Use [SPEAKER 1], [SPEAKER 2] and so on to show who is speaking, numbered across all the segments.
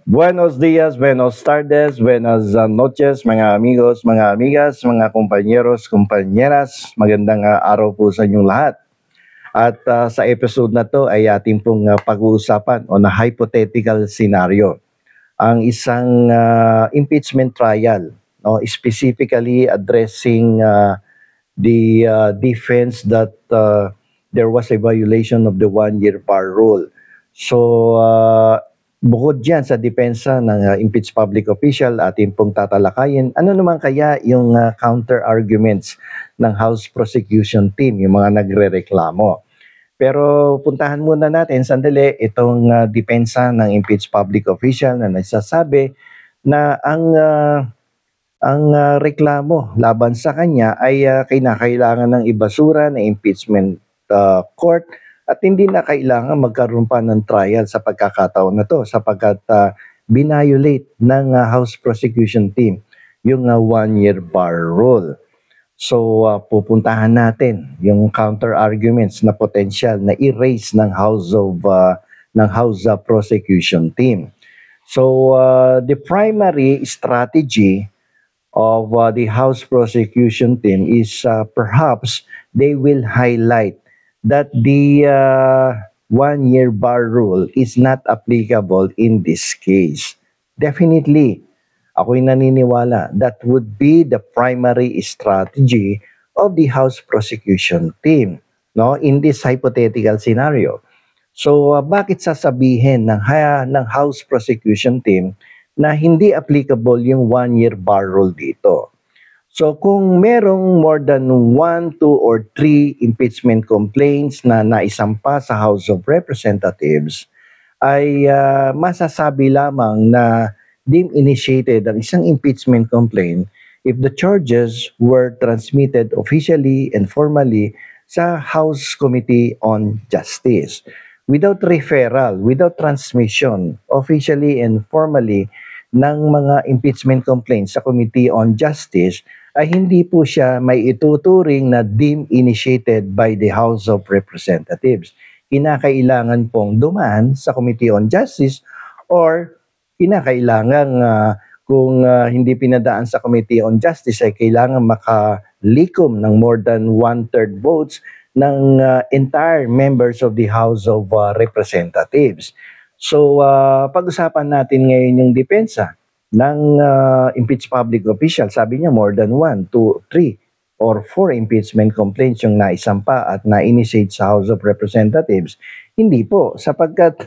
[SPEAKER 1] Buenos dias, buenos tardes, buenas noches, mga amigos, mga amigas, mga kompanyeros, kompanyeras. Magandang araw po sa inyong lahat. At sa episode na to ay ating pong pag-uusapan on a hypothetical scenario. Ang isang impeachment trial, no, specifically addressing the defense that there was a violation of the one-year bar rule. So, bukod dyan sa depensa ng impeached public official, ating pong tatalakayin, ano naman kaya yung counter-arguments ng House Prosecution Team, yung mga nagre-reklamo. Pero puntahan muna natin sandali itong depensa ng impeached public official na nagsasabi na ang reklamo laban sa kanya ay kinakailangan ng ibasura ng impeachment court at hindi na kailangan magkaroon pa ng trial sa pagkakataon na to sapagkat binayolate ng House Prosecution Team yung one-year bar rule. So pupuntahan natin yung counter arguments na potential na erase ng House Prosecution Team. So the primary strategy of the House Prosecution Team is perhaps they will highlight that the one-year bar rule is not applicable in this case. Definitely, ako'y naniniwala that would be the primary strategy of the House Prosecution Team, no, in this hypothetical scenario. So, bakit sasabihin ng House Prosecution Team na hindi applicable yung one-year bar rule dito? So, kung merong more than 1, 2, or 3 impeachment complaints na naisampa sa House of Representatives, ay masasabi lamang na deemed initiated ang isang impeachment complaint if the charges were transmitted officially and formally sa House Committee on Justice. Without referral, without transmission, officially and formally ng mga impeachment complaints sa Committee on Justice, ay hindi po siya may ituturing na deemed initiated by the House of Representatives. Kinakailangan pong dumaan sa Committee on Justice or kinakailangan kung hindi pinadaan sa Committee on Justice ay kailangan makalikom ng more than 1/3 votes ng entire members of the House of Representatives. So, pag-usapan natin ngayon yung depensa ng impeached public official. Sabi niya more than 1, 2, 3, or 4 impeachment complaints yung naisampa at na-initiate sa House of Representatives. Hindi po, sapagkat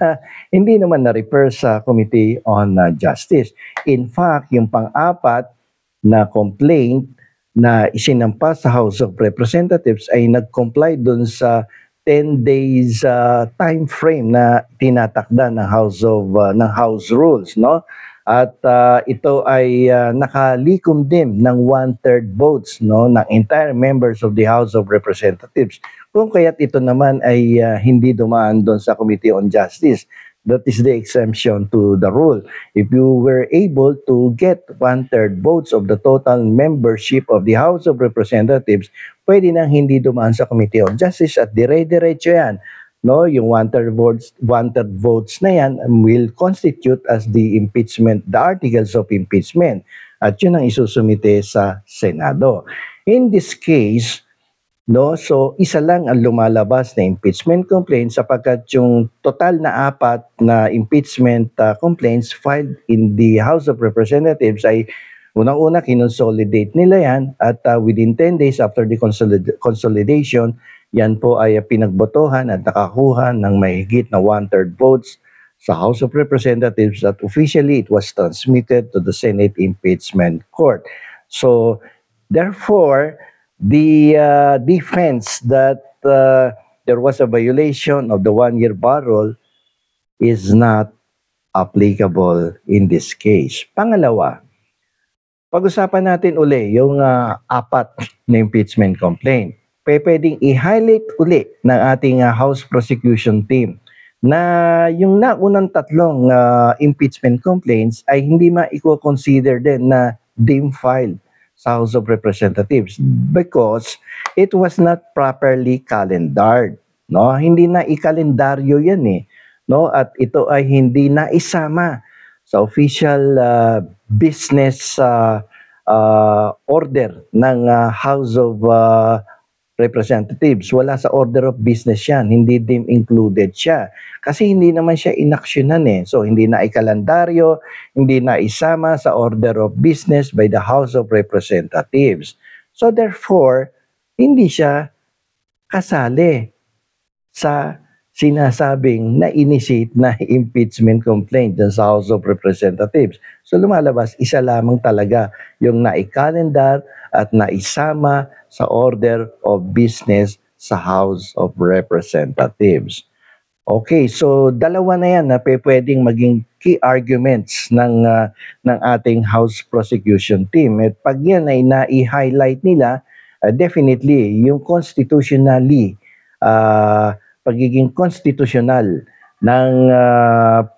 [SPEAKER 1] hindi naman na-refer sa Committee on Justice. In fact, yung pang-apat na complaint na isinampa sa House of Representatives ay nag-comply dun sa 10 days time frame na tinatakda ng House rules, no? At ito ay nakalikom din ng 1/3 votes, no, ng entire members of the House of Representatives. Kung kaya't ito naman ay hindi dumaan doon sa Committee on Justice. That is the exemption to the rule. If you were able to get 1/3 votes of the total membership of the House of Representatives, pwede nang hindi dumaan sa Committee on Justice at dire-diretso yan. No, yung 1/3 votes na yan will constitute as the articles of impeachment. At yun ang isusumite sa Senado. In this case, no, so isa lang ang lumalabas na impeachment complaint sapagkat yung total na 4 na impeachment complaints filed in the House of Representatives ay unang-una kinonsolidate nila yan at within 10 days after the consolidation, yan po ay pinagbotohan at nakakuha ng mahigit na 1/3 votes sa House of Representatives that officially it was transmitted to the Senate Impeachment Court. So, therefore, the defense that there was a violation of the one-year bar rule is not applicable in this case. Pangalawa, pag-usapan natin uli yung 4 na impeachment complaint. Pwedeng i-highlight uli ng ating House Prosecution Team na yung naunang 3 impeachment complaints ay hindi ma-consider din na deemed filed sa House of Representatives because it was not properly calendared, no? Hindi na i-kalendaryo yan no? At ito ay hindi na isama sa official business order ng House of Representatives. Wala sa order of business yan. Hindi din included siya. Kasi hindi naman siya inaksyonan eh. So, hindi na ikalendaryo, hindi na isama sa order of business by the House of Representatives. So, therefore, hindi siya kasali sa sinasabing na-initiate na impeachment complaint dun sa House of Representatives. So lumalabas, isa lamang talaga yung naikalendar at naisama sa order of business sa House of Representatives. Okay, so dalawa na yan na pwedeng maging key arguments ng ating House Prosecution Team. At pag yan ay na-highlight nila, definitely yung constitutionally pagiging constitutional ng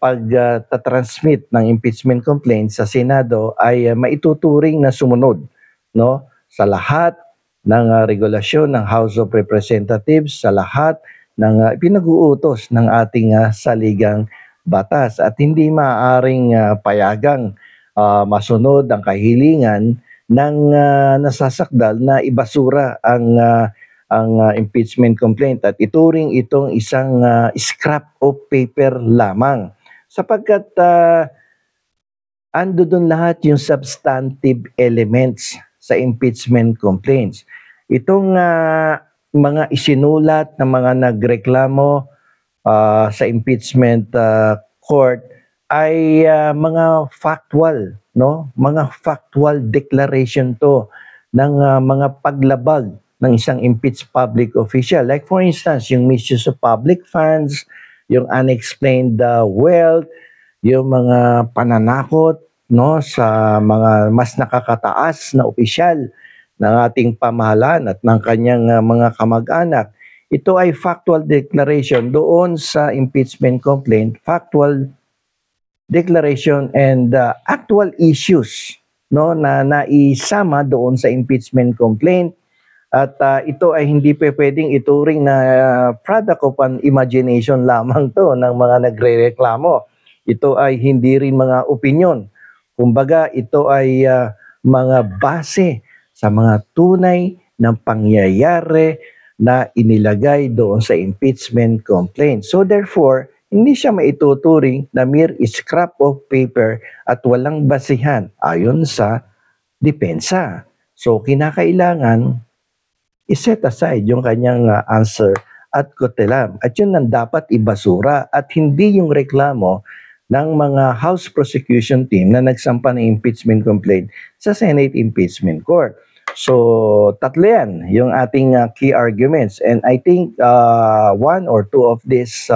[SPEAKER 1] pagtatransmit ng impeachment complaint sa Senado ay maituturing na sumunod, no, sa lahat ng regulasyon ng House of Representatives, sa lahat ng pinag-uutos ng ating saligang batas, at hindi maaaring payagang masunod ang kahilingan ng nasasakdal na ibasura ang impeachment complaint at ituring itong isang scrap of paper lamang, sapagkat ando doon lahat yung substantive elements sa impeachment complaints. Itong mga isinulat ng mga nagreklamo sa impeachment court ay mga factual, no? Mga factual declaration to ng mga paglabag ng isang impeached public official. Like for instance, yung misuse of public funds, yung unexplained wealth, yung mga pananakot, no, sa mga mas nakakataas na opisyal ng ating pamahalaan at ng kanyang mga kamag-anak. Ito ay factual declaration doon sa impeachment complaint, factual declaration and actual issues, no, na naisama doon sa impeachment complaint. At ito ay hindi pwedeng ituring na product of an imagination lamang to ng mga nagrereklamo. Ito ay hindi rin mga opinion. Kumbaga, ito ay mga base sa mga tunay na pangyayari na inilagay doon sa impeachment complaint. So therefore, hindi siya maituturing na mere scrap of paper at walang basihan ayon sa depensa. So kinakailangan i-set aside yung kanyang answer at kutelam. At yun ang dapat ibasura at hindi yung reklamo ng mga House Prosecution Team na nagsampa ng impeachment complaint sa Senate Impeachment Court. So, tatlo yan yung ating key arguments. And I think one or two of these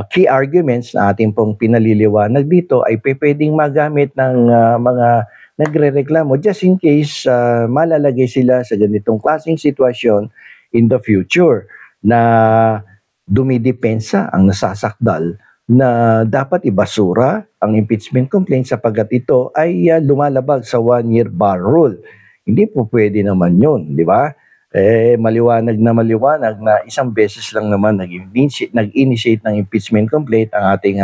[SPEAKER 1] key arguments na ating pong pinaliliwanag dito ay pwedeng magamit ng mga nagrereklamo just in case malalagay sila sa ganitong klaseng sitwasyon in the future na dumidepensa ang nasasakdal na dapat ibasura ang impeachment complaint sapagkat ito ay lumalabag sa 1-year bar rule. Hindi po pwede naman yun, di ba? Maliwanag na isang beses lang naman nag-initiate ng impeachment complaint ang ating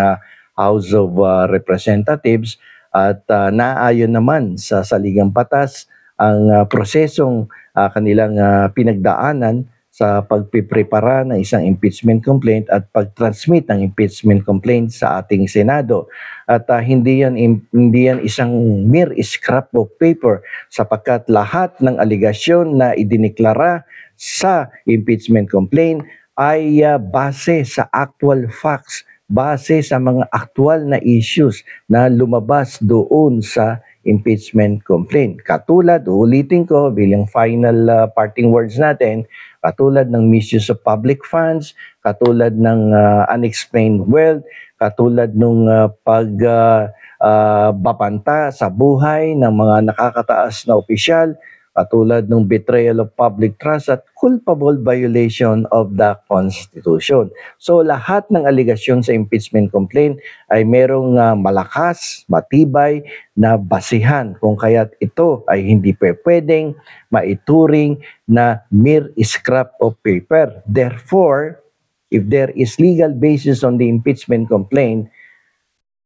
[SPEAKER 1] House of Representatives. At naayon naman sa saligang batas ang prosesong kanilang pinagdaanan sa pagpiprepara ng isang impeachment complaint at pag-transmit ng impeachment complaint sa ating Senado. At hindi yan isang mere scrap of paper sapagkat lahat ng aligasyon na idineklara sa impeachment complaint ay base sa actual facts, base sa mga aktual na issues na lumabas doon sa impeachment complaint. Katulad, ulitin ko bilang final parting words natin, katulad ng misuse of public funds, katulad ng unexplained wealth, katulad ng pagbabanta sa buhay ng mga nakakataas na opisyal, katulad ng betrayal of public trust at culpable violation of the Constitution. So lahat ng aligasyon sa impeachment complaint ay merong malakas, matibay na basihan kung kaya't ito ay hindi pwedeng maituring na mere scrap of paper. Therefore, if there is legal basis on the impeachment complaint,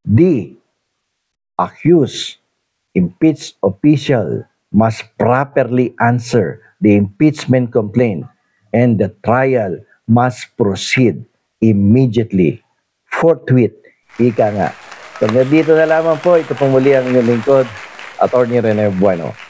[SPEAKER 1] D. Accused impeached official must properly answer the impeachment complaint and the trial must proceed immediately, forthwith. Ika nga. So, dito na lamang po. Ito pong muli ang inyong lingkod, Attorney Rene Bueno.